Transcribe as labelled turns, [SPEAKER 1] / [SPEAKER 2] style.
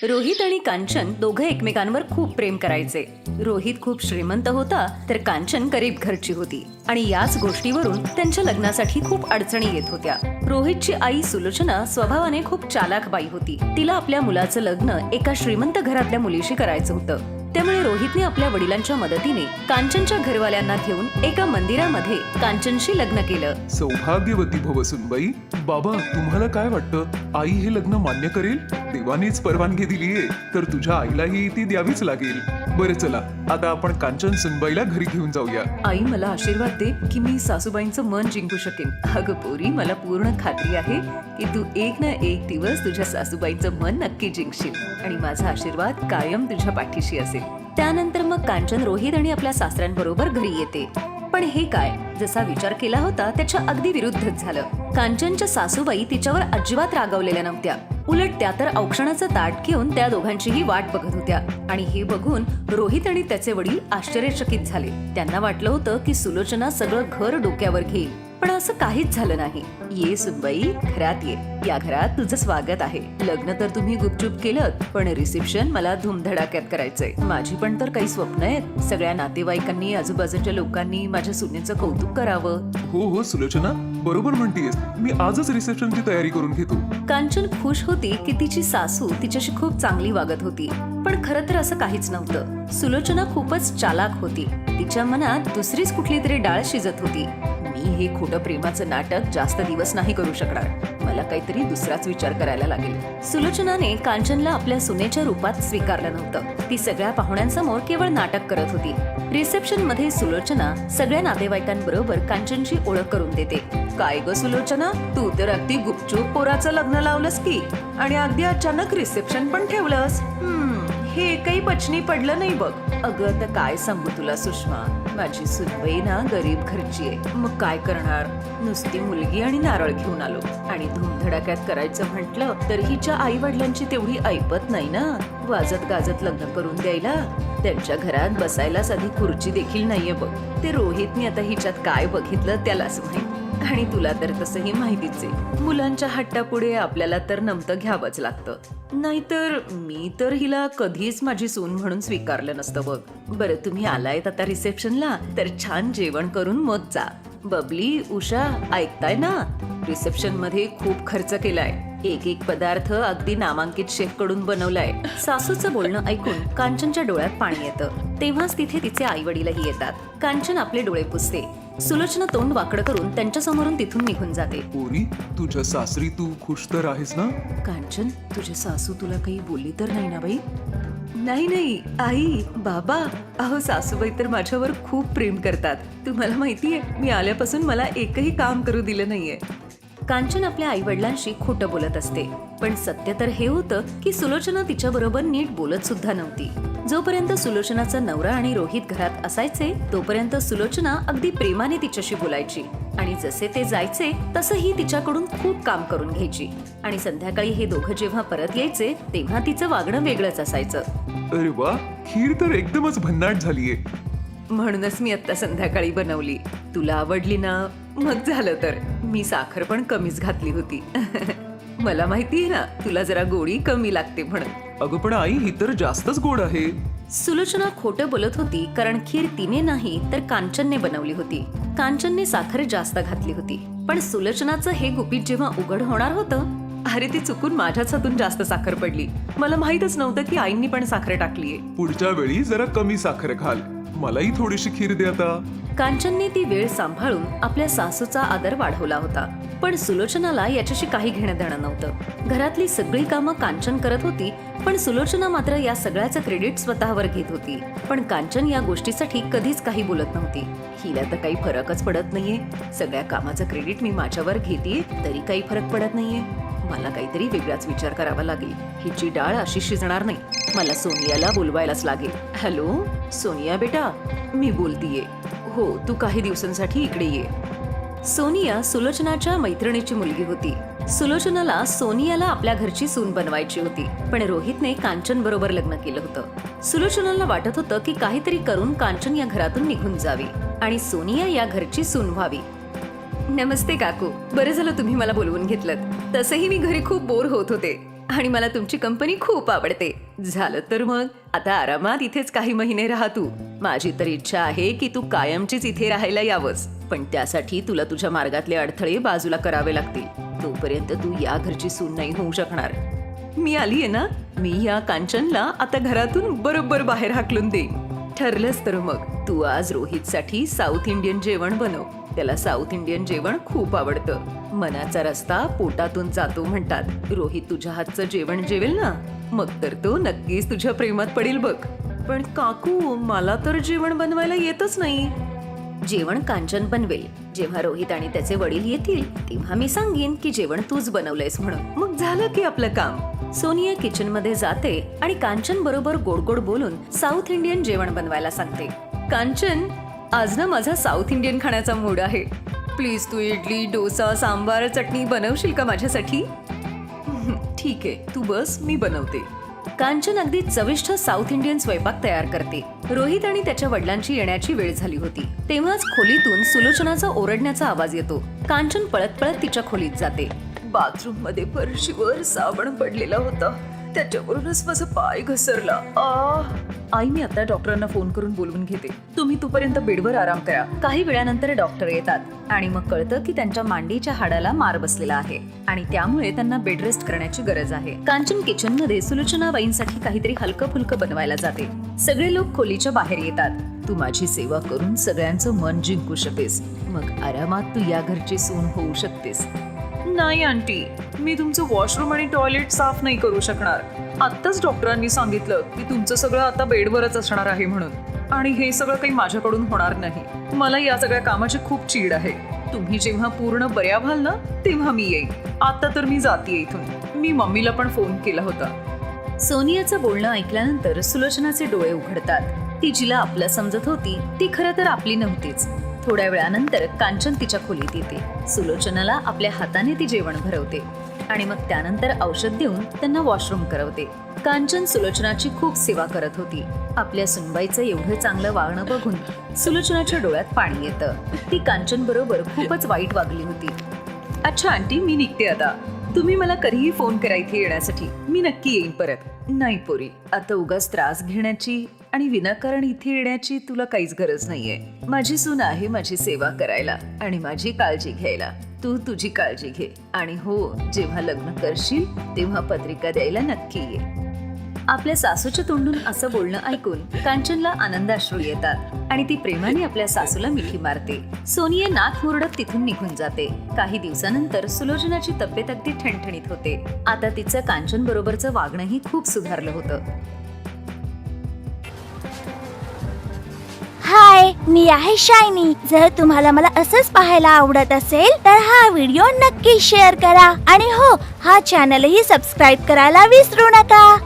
[SPEAKER 1] रोहित आणि कांचन दोघं एकमेकांवर खूप प्रेम करायचे. रोहित खूप श्रीमंत होता तर कांचन गरीब घरची होती आणि याच गोष्टीवरून त्यांच्या लग्नासाठी खूप अडचणी येत होत्या. रोहितची आई सुलोचना स्वभावाने खूप चालाक बाई होती. तिला आपल्या मुलाचं लग्न एका श्रीमंत घरातल्या मुलीशी करायचं होतं. त्यामुळे रोहितने आपल्या वडिलांच्या मदतीने कांचनच्या घरवाल्यांना घेऊन एका मंदिरामध्ये कांचनशी लग्न केलं.
[SPEAKER 2] सौभाग्यवती भव सुनबाई. बाबा, तुम्हाला काय वाटतं? आई हे लग्न मान्य करेल? देवानेच परवानगी दिलीये तर तुझ्या आईलाही ती द्यावीच लागेल. बरं चला, आता आपण कांचन सुनबाईला घरी घेऊन जाऊया.
[SPEAKER 1] आई, मला आशीर्वाद दे की मी सासूबाईंचं मन जिंकू शकेन. अगं पोरी, मला पूर्ण खात्री आहे की तू एक ना एक दिवस तुझ्या सासूबाईंचं मन नक्की जिंकशील आणि माझा आशीर्वाद कायम तुझ्या पाठीशी असेल. त्यानंतर मग कांचन रोहित आणि आपल्या सासऱ्यांबरोबर घरी येते. पण हे काय, जसा विचार केला होता त्याच्या अगदी विरुद्धच झालं. कांचनच्या सासूबाई तिच्यावर अजिबात रागावलेल्या नव्हत्या. उलट त्या तर औक्षणाचं ताट घेऊन त्या दोघांचीही वाट बघत होत्या. आणि हे बघून रोहित आणि त्याचे वडील आश्चर्यचकित झाले. त्यांना वाटलं होतं की सुलोचना सगळं घर डोक्यावर घेईल, पण असं काहीच झालं नाही. ये सुनबाई, घरात ये. या घरात तुझं स्वागत आहे. लग्न तर तुम्ही गुपचूप केलं, पण रिसेप्शन मला धूमधडाक्यात करायचंय. माझी पण तर काही स्वप्न आहेत. सगळ्या नातेवाईकांनी, आजूबाजूच्या लोकांनी माझ्या सुनेचं कौतुक करावं.
[SPEAKER 2] हो सुलोचना, बरोबर म्हणतेस. मी आजच रिसेप्शनची तयारी करून घेतो.
[SPEAKER 1] कांचन खुश होती की तिची सासू तिच्याशी खूप चांगली वागत होती. पण खरं तर असं काहीच नव्हतं. सुलोचना खूपच चालाक होती. तिच्या मनात दुसरीच कुठली तरी डाळ शिजत होती. मी हे खोटं प्रेमाचं नाटक जास्त दिवस नाही करू शकणार. मला काहीतरी दुसराच विचार करायला लागेल. सुलोचनाने कांचनला आपल्या सुनेच्या रूपात स्वीकारलं नव्हतं. ती सगळ्या पाहुण्यांसमोर केवळ नाटक करत होती. रिसेप्शन मध्ये सुलोचना सगळ्या नातेवाईकांबरोबर कांचनची ओळख करून देते. काय ग सुलोचना, तू तर अगदी गुपचूप पोराचं लग्न लावलंस की, आणि अगदी अचानक रिसेप्शन पण ठेवलंस. हे काही पचनी पडलं नाही बघ. अगं तर काय सांगू तुला सुषमा, माझी सुनबाई ना गरीब घरची आहे. मग काय करणार, नुसती मुलगी आणि नारळ घेऊन आलो. आणि धूमधडाक्यात करायचं म्हटलं तर हिच्या आई वडिलांची तेवढी ऐपत नाही ना वाजत गाजत लग्न करून द्यायला. त्यांच्या घरात बसायला साधी खुर्ची देखील नाहीये बघ. ते रोहितने आता हिच्यात काय बघितलं त्यालाच माहित. आणि तुला तर तसंही माहितीच आहे, मुलांच्या हट्टापुढे आपल्याला तर नमतं घ्यावंच लागतं. नाहीतर मी तर हिला कधीच माझी सून म्हणून स्वीकारलं नसतं बघ. बरं, तुम्ही आलायत आता रिसेप्शनला तर छान जेवण करून मग जा. बबली, उषा, ऐकताय ना? रिसेप्शन मध्ये खूप खर्च केलाय. एक एक पदार्थ अगदी नामांकित शेफ कडून बनवलाय. सासूचं बोलणं ऐकून कांचनच्या डोळ्यात पाणी येतं. तेव्हाच तिथे तिचे आई वडीलही येतात. कांचन आपले डोळे पुसते. सुलोचना तोंड वाकडं करून त्यांच्या समोरून तिथून निघून जाते.
[SPEAKER 2] पोरी, तुझ्या सासरी तू खुश तर आहेस ना?
[SPEAKER 1] कांचन, तुझी सासू तुला काही बोलली तर नाही ना बाई? नाही नाही आई, बाबा, अहो सासूबाई तर माझ्यावर खूप प्रेम करतात. तुम्हाला माहितीये, मी आल्यापासून मला एकही काम करू दिलं नाहीये. कांचन आपल्या आई वडिलांशी खोटं बोलत असते, पण सत्य तर हे होतं की सुलोचना तिच्या बरोबर नीट बोलत सुद्धा नव्हती. जोपर्यंत सुलोचनाचा नवरा आणि रोहित घरात असायचे तोपर्यंत सुलोचना अगदी प्रेमाने तिच्याशी बोलायची. आणि जसे ते जायचे तसं ही तिच्याकडून खूप काम करून घ्यायची. आणि संध्याकाळी हे दोघं जेव्हा परत यायचे तेव्हा तिचं वागणं वेगळंच असायचं.
[SPEAKER 2] अरे वा, खीर तर एकदमच भन्नाट झालीये.
[SPEAKER 1] म्हणूनच मी आता संध्याकाळी बनवली. तुला आवडली ना? मग झालं तर. मी साखर पण कमीच घातली होती. मला माहितीये ना तुला जरा गोडी कमी लागते म्हणून.
[SPEAKER 2] अगं पण आई, ही तर जास्तच गोड आहे.
[SPEAKER 1] सुलोचना खोटं बोलत होती कारण खीर तिने नाही तर कांचनने बनवली होती. कांचनने साखर जास्त घातली होती. पण सुलोचनाचं हे गुपित जेव्हा उघड होणार होतं, अरे ती चुकून माझ्याच हातून जास्त साखर पडली. मला माहीतच नव्हतं की आईंनी पण साखर टाकलीये.
[SPEAKER 2] पुढच्या वेळी जरा कमी साखर घाल. मलाही थोडीशी खीर दे आता.
[SPEAKER 1] कांचनने ती वेळ सांभाळून आपल्या सासूचा आदर वाढवला होता. पण सुलोचनाला याच्याशी काही घेणं देणं नव्हतं. घरातली सगळी कामं कांचन करत होती, पण सुलोचना मात्र या सगळ्याचं क्रेडिट स्वतःवर घेत होती. पण कांचन या गोष्टीसाठी कधीच काही बोलत नव्हती. हिला तर काही फरकच पडत नाहीये. सगळ्या कामाचं क्रेडिट मी माझ्यावर घेतेय तरी काही फरक पडत नाहीये. मला काहीतरी वेगळाच विचार करावा लागेल. हिची डाळ अशी शिजणार नाही. मला सोनियाला बोलवायलाच लागेल. हॅलो सोनिया बेटा, मी बोलतीये. हो, तू काही दिवसांसाठी इकडे ये. सोनिया सुलोचनाच्या मैत्रिणीची मुलगी होती. सुलोचनाला सोनियाला आपल्या घरची सून बनवायची होती, पण रोहितने कांचन बरोबर लग्न केलं होतं. सुलोचनाला वाटत होतं की काहीतरी करून कांचन या घरातून निघून जावी आणि सोनिया या घरची सून व्हावी. नमस्ते काकू, बरं झालं तुम्ही मला बोलवून घेतलं. तसंही मी घरी खूप बोर होत होते. आणि मला तुमची कंपनी खूप आवडते. झालं तर मग आता आरामात इथेच काही महिने राहा तू. माझी तर इच्छा आहे की तू कायमचीच इथे राहायला यावंस, पण त्यासाठी तुला तुझ्या मार्गातले अडथळे बाजूला करावे लागतील. तोपर्यंत तू या घरची सून नाही होऊ शकणार. मी आलीये ना, मी या कांचनला आता घरातून बरोबर बाहेर हाकलून देईन. ठरलंच तर मग तू आज रोहितसाठी साऊथ इंडियन जेवण बनव. त्याला साऊथ इंडियन जेवण खूप आवडतं. मनाचा रस्ता पोटातून जातो म्हणतात. रोहित तुझ्या हातचं जेवण जेवेल ना, मग तर तो नक्कीच तुझ्या प्रेमात पडेल बघ. पण काकू, मला तर जेवण बनवायला येतच नाही. जेवण कांचन बनवेल. जेव्हा रोहित आणि त्याचे वडील येतील तेव्हा मी सांगेन की जेवण तूच बनवलंयस म्हणून. मग झालं की आपलं काम. सोनिया किचन मध्ये जाते आणि कांचन बरोबर गोड गोड बोलून साऊथ इंडियन जेवण बनवायला सांगते. कांचन, आज ना माझा साऊथ इंडियन खाण्याचा मूड आहे. प्लीज तू इडली, डोसा, सांबार, चटणी बनवशील का माझ्यासाठी? ठीक आहे, तू बस, मी बनवते. कांचन अगदी चविष्ट साऊथ इंडियन स्वयंपाक तयार करते. रोहित आणि त्याच्या वडिलांची येण्याची वेळ झाली होती. तेव्हाच खोलीतून सुलोचनाचा ओरडण्याचा आवाज येतो. कांचन पळत पळत तिच्या खोलीत जाते. बाथरूम मध्ये फरशीवर साबण पडलेला होता, त्याच्यावरूनच माझा पाय घसरला. आई, मी आता डॉक्टरांना फोन करून बोलवून घेते. तुम्ही तोपर्यंत बेडवर आराम करा. काही वेळानंतर डॉक्टर येतात आणि मग कळतं की त्यांच्या मांडीच्या हाडाला मार बसलेला आहे आणि त्यामुळे त्यांना बेड रेस्ट करण्याची गरज आहे. कांचन किचन मध्ये सुलोचनाबाईंसाठी काहीतरी हलकं फुलकं बनवायला जाते. सगळे लोक खोलीच्या बाहेर येतात. तू माझी सेवा करून सगळ्यांचं मन जिंकू शकतेस, मग आरामात तू या घरची सून होऊ शकतेस. नाही आंटी, मी तुमचं वॉशरूम आणि टॉयलेट साफ नाही करू शकणार. आत्ताच डॉक्टरांनी सांगितलं की तुमचं सगळं आता बेडवरच असणार आहे म्हणून, आणि हे सगळं काही माझ्याकडून होणार नाही. मला या सगळ्या कामाची खूप चीड आहे. तुम्ही जेव्हा पूर्ण बऱ्या व्हाल ना तेव्हा मी येईन. आता तर मी जातीये इथून. मी मम्मीला पण फोन केला होता. सोनियाचं बोलणं ऐकल्यानंतर सुलोचनाचे डोळे उघडतात. ती जिला आपलं समजत होती ती खरं तर आपली नव्हतीच. थोड्या वेळानंतर कांचन तिच्या खोलीत येते. सुलोचनाला आपल्या हाताने ती जेवण भरवते आणि मग त्यानंतर औषध देऊन त्यांना वॉशरूम करवते. कांचन सुलोचनाची खूप सेवा करत होती. आपल्या सुनबाईचं एवढं चांगलं वागणं बघून सुलोचनाच्या डोळ्यात पाणी येतं. ती कांचन बरोबर खूपच वाईट वागली होती. अच्छा आंटी, मी निघते आता. तुम्ही मला कधीही फोन करा इथे येण्यासाठी. मी नक्की येईन परत. नाही पोरी, आता उगाच त्रास घेण्याची आणि विनाकारण इथे येण्याची तुला काहीच गरज नाहीये. माझी सून आहे माझी सेवा करायला आणि माझी काळजी घ्यायला. तू तुझी काळजी घे आणि हो, जेव्हा लग्न करशील तेव्हा पत्रिका द्यायला नक्की ये. आपल्या सासूच्या तोंडून असं बोलणं ऐकून कांचनला आनंदाश्रू येतात आणि ती प्रेमाने आपल्या सासूला मिठी मारते. सोनिया नाक मुरडत तिथून निघून जाते. काही दिवसानंतर सुलोचनाची तब्येत अगदी ठणठणीत होते. आता तिचं कांचन बरोबरचं वागणंही खूप सुधारलं होतं.
[SPEAKER 3] हाय, मी आहे शायनी. जर तुम्हाला मला असंच पाहायला आवडत असेल तर हा व्हिडिओ नक्की शेअर करा आणि हो, हा चॅनलही सबस्क्राईब करायला विसरू नका.